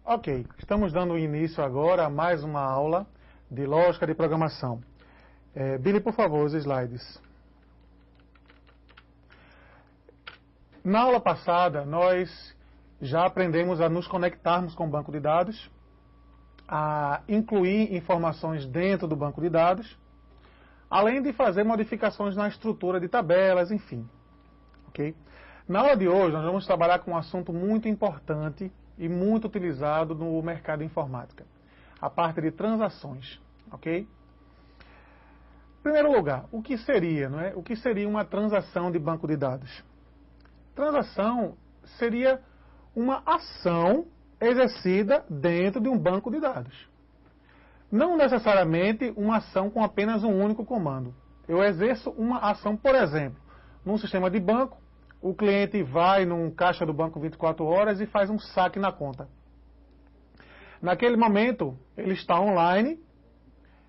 Ok, estamos dando início agora a mais uma aula de lógica de programação. Billy, por favor, os slides. Na aula passada, nós já aprendemos a nos conectarmos com o banco de dados, a incluir informações dentro do banco de dados, além de fazer modificações na estrutura de tabelas, enfim. Okay? Na aula de hoje, nós vamos trabalhar com um assunto muito importante e muito utilizado no mercado de informática, a parte de transações. Ok? Em primeiro lugar, o que seria, não é? O que seria uma transação de banco de dados? Transação seria uma ação exercida dentro de um banco de dados. Não necessariamente uma ação com apenas um único comando. Eu exerço uma ação, por exemplo, num sistema de banco, o cliente vai num caixa do banco 24 horas e faz um saque na conta. Naquele momento, ele está online,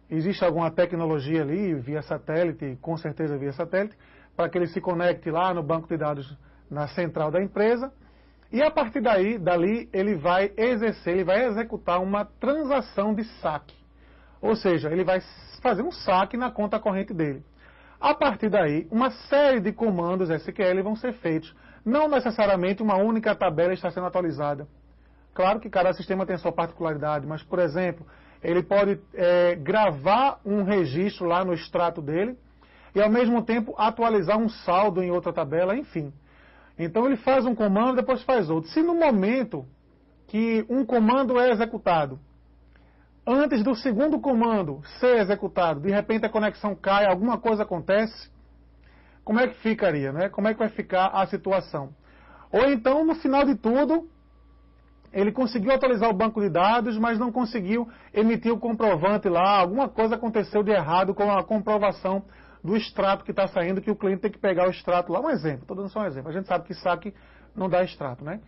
existe alguma tecnologia ali, via satélite, com certeza via satélite, para que ele se conecte lá no banco de dados, na central da empresa, e a partir dali ele vai executar uma transação de saque. Ou seja, ele vai fazer um saque na conta corrente dele. A partir daí, uma série de comandos SQL vão ser feitos. Não necessariamente uma única tabela está sendo atualizada. Claro que cada sistema tem sua particularidade, mas, por exemplo, ele pode gravar um registro lá no extrato dele e, ao mesmo tempo, atualizar um saldo em outra tabela, enfim. Então, ele faz um comando, depois faz outro. Se no momento que um comando é executado, antes do segundo comando ser executado, de repente a conexão cai, alguma coisa acontece, como é que ficaria, né? Como é que vai ficar a situação? Ou então, no final de tudo, ele conseguiu atualizar o banco de dados, mas não conseguiu emitir o comprovante lá, alguma coisa aconteceu de errado com a comprovação do extrato que está saindo, que o cliente tem que pegar o extrato lá. Um exemplo, estou dando só um exemplo. A gente sabe que saque não dá extrato, né?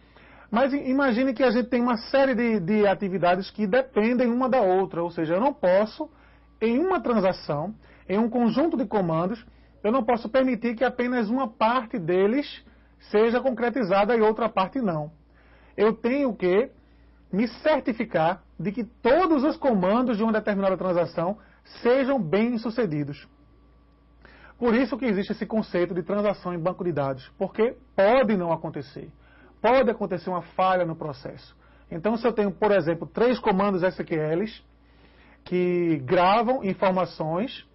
Mas imagine que a gente tem uma série de atividades que dependem uma da outra, ou seja, eu não posso, em uma transação, em um conjunto de comandos, eu não posso permitir que apenas uma parte deles seja concretizada e outra parte não. Eu tenho que me certificar de que todos os comandos de uma determinada transação sejam bem-sucedidos. Por isso que existe esse conceito de transação em banco de dados, porque pode não acontecer. Pode acontecer uma falha no processo. Então, se eu tenho, por exemplo, 3 comandos SQLs que gravam informações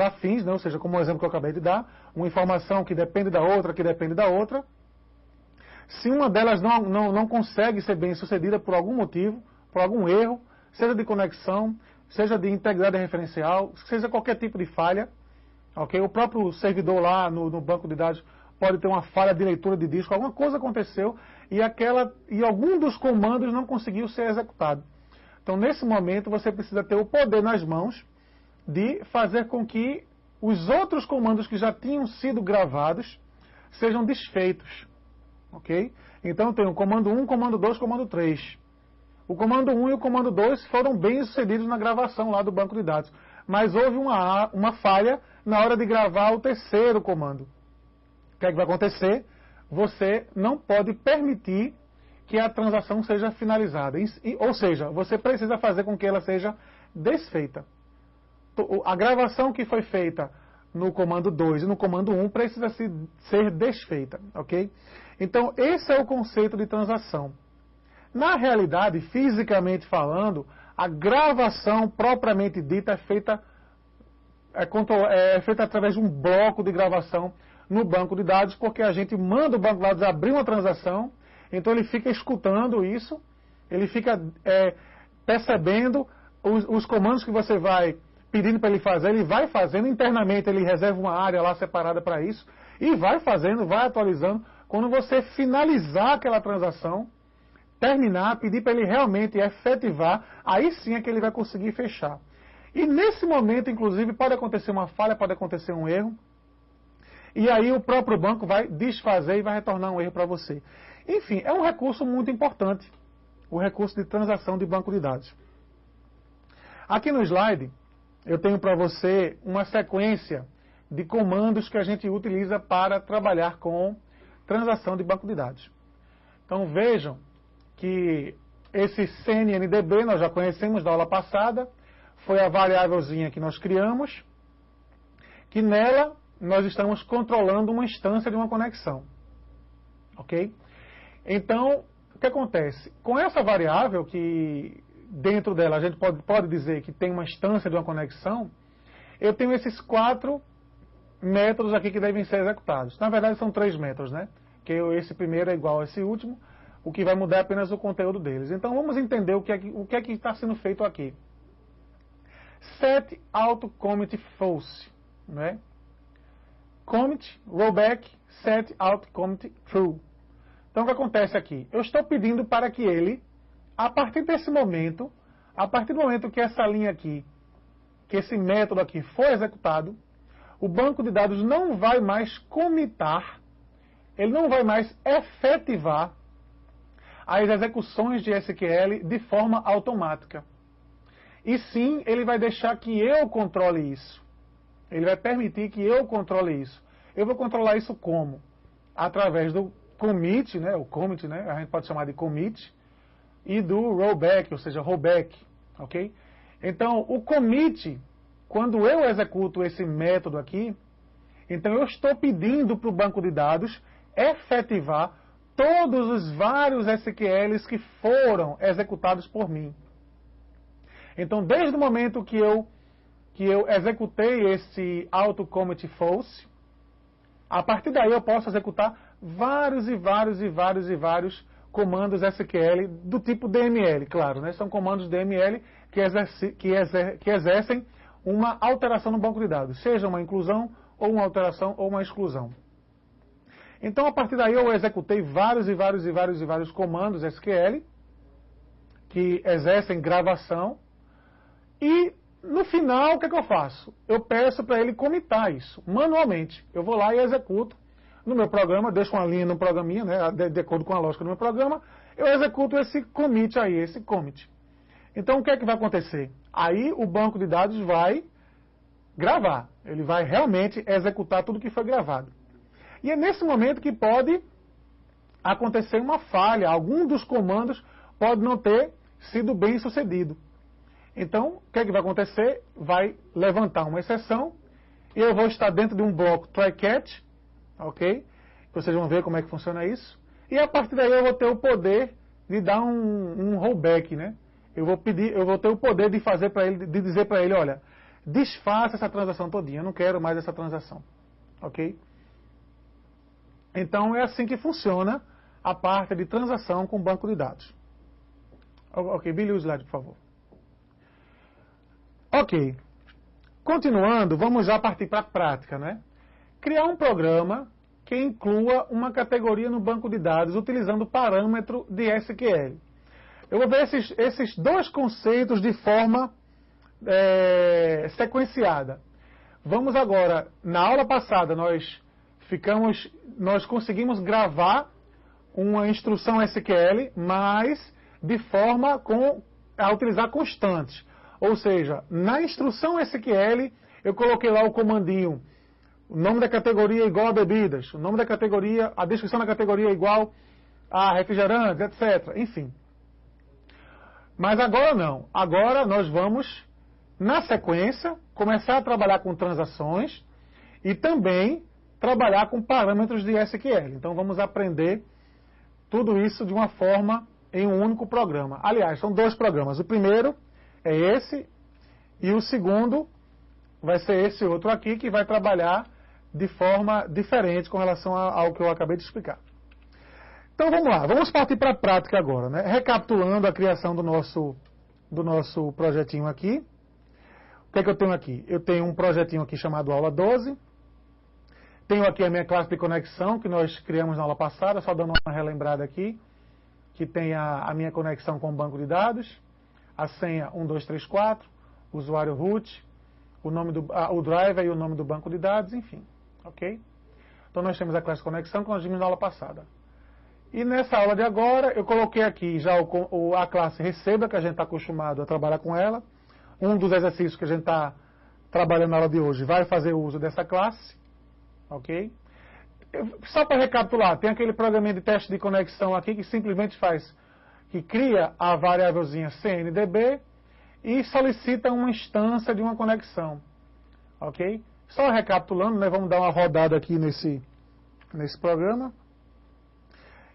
afins, né? Ou seja, como o exemplo que eu acabei de dar, uma informação que depende da outra, que depende da outra. Se uma delas não consegue ser bem sucedida por algum motivo, por algum erro, seja de conexão, seja de integridade referencial, seja qualquer tipo de falha, okay? O próprio servidor lá no banco de dados pode ter uma falha de leitura de disco, alguma coisa aconteceu e algum dos comandos não conseguiu ser executado. Então, nesse momento, você precisa ter o poder nas mãos de fazer com que os outros comandos que já tinham sido gravados sejam desfeitos. Ok? Então, tem o comando 1, comando 2, comando 3. O comando 1 e o comando 2 foram bem sucedidos na gravação lá do banco de dados. Mas houve uma falha na hora de gravar o terceiro comando. O que é que vai acontecer? Você não pode permitir que a transação seja finalizada. Ou seja, você precisa fazer com que ela seja desfeita. A gravação que foi feita no comando 2 e no comando 1 precisa ser desfeita. Ok? Então, esse é o conceito de transação. Na realidade, fisicamente falando, a gravação propriamente dita é feita através de um bloco de gravação no banco de dados, porque a gente manda o banco de dados abrir uma transação, então ele fica escutando isso, ele fica percebendo os comandos que você vai pedindo para ele fazer, ele vai fazendo internamente, ele reserva uma área lá separada para isso, e vai fazendo, vai atualizando. Quando você finalizar aquela transação, terminar, pedir para ele realmente efetivar, aí sim é que ele vai conseguir fechar. E nesse momento, inclusive, pode acontecer uma falha, pode acontecer um erro, e aí o próprio banco vai desfazer e vai retornar um erro para você. Enfim, é um recurso muito importante, o recurso de transação de banco de dados. Aqui no slide, eu tenho para você uma sequência de comandos que a gente utiliza para trabalhar com transação de banco de dados. Então vejam que esse CNNDB nós já conhecemos da aula passada, foi a variávelzinha que nós criamos, que nela nós estamos controlando uma instância de uma conexão. Ok? Então, o que acontece? Com essa variável, que dentro dela a gente pode dizer que tem uma instância de uma conexão, eu tenho esses 4 métodos aqui que devem ser executados. Na verdade são 3 métodos, né? Que esse primeiro é igual a esse último, o que vai mudar é apenas o conteúdo deles. Então vamos entender o que é que está sendo feito aqui. Set auto commit false, né? Commit, rollback, set auto commit true. Então o que acontece aqui? Eu estou pedindo para que ele, a partir desse momento, a partir do momento que essa linha aqui, que esse método aqui for executado, o banco de dados não vai mais commitar, ele não vai mais efetivar as execuções de SQL de forma automática. E sim, ele vai deixar que eu controle isso. Ele vai permitir que eu controle isso. Eu vou controlar isso como? Através do commit, né? O commit, né? A gente pode chamar de commit, e do rollback, ou seja, rollback, ok? Então, o commit, quando eu executo esse método aqui, então eu estou pedindo para o banco de dados efetivar todos os vários SQLs que foram executados por mim. Então, desde o momento que eu executei esse auto commit false, a partir daí eu posso executar vários comandos SQL do tipo DML, claro, né? São comandos DML que exercem uma alteração no banco de dados, seja uma inclusão, ou uma alteração, ou uma exclusão. Então, a partir daí eu executei vários comandos SQL que exercem gravação, e no final, o que é que eu faço? Eu peço para ele commitar isso, manualmente. Eu vou lá e executo no meu programa, deixo uma linha no programinha, né, de acordo com a lógica do meu programa, eu executo esse commit aí, esse commit. Então, o que é que vai acontecer? Aí o banco de dados vai gravar, ele vai realmente executar tudo que foi gravado. E é nesse momento que pode acontecer uma falha, algum dos comandos pode não ter sido bem sucedido. Então, o que é que vai acontecer? Vai levantar uma exceção, e eu vou estar dentro de um bloco try-catch, ok? Vocês vão ver como é que funciona isso. E a partir daí eu vou ter o poder de dar um rollback, né? Eu vou ter o poder de fazer para ele, de dizer para ele, olha, desfaça essa transação todinha, eu não quero mais essa transação, ok? Então é assim que funciona a parte de transação com banco de dados. Ok, Billy, o slide, por favor. Ok, continuando, vamos já partir para a prática, né? Criar um programa que inclua uma categoria no banco de dados utilizando o parâmetro de SQL. Eu vou ver esses 2 conceitos de forma sequenciada. Vamos agora, na aula passada nós conseguimos gravar uma instrução SQL, mas de forma a utilizar constantes. Ou seja, na instrução SQL, eu coloquei lá o comandinho, o nome da categoria é igual a bebidas, o nome da categoria, a descrição da categoria é igual a refrigerantes, etc. Enfim. Mas agora não. Agora nós vamos, na sequência, começar a trabalhar com transações e também trabalhar com parâmetros de SQL. Então vamos aprender tudo isso de uma forma em um único programa. Aliás, são 2 programas. O primeiro é esse, e o segundo vai ser esse outro aqui, que vai trabalhar de forma diferente com relação ao que eu acabei de explicar. Então vamos lá, vamos partir para a prática agora, né? Recapitulando a criação do nosso projetinho aqui. O que é que eu tenho aqui? Eu tenho um projetinho aqui chamado Aula 12. Tenho aqui a minha classe de conexão, que nós criamos na aula passada, só dando uma relembrada aqui, que tem a minha conexão com o banco de dados, a senha 1234, o usuário root, o driver e o nome do banco de dados, enfim. Ok? Então nós temos a classe de conexão que nós vimos na aula passada. E nessa aula de agora, eu coloquei aqui já a classe receba, que a gente está acostumado a trabalhar com ela. Um dos exercícios que a gente está trabalhando na aula de hoje vai fazer uso dessa classe. Ok? Só para recapitular, tem aquele programinha de teste de conexão aqui que simplesmente faz que cria a variávelzinha CNDB e solicita uma instância de uma conexão. Ok? Só recapitulando, né, vamos dar uma rodada aqui nesse programa.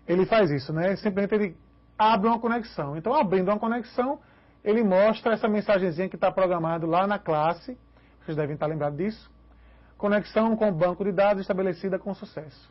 Ele faz isso, né? Simplesmente ele abre uma conexão. Então, abrindo uma conexão, ele mostra essa mensagenzinha que está programado lá na classe. Vocês devem estar lembrados disso. Conexão com o banco de dados estabelecida com sucesso.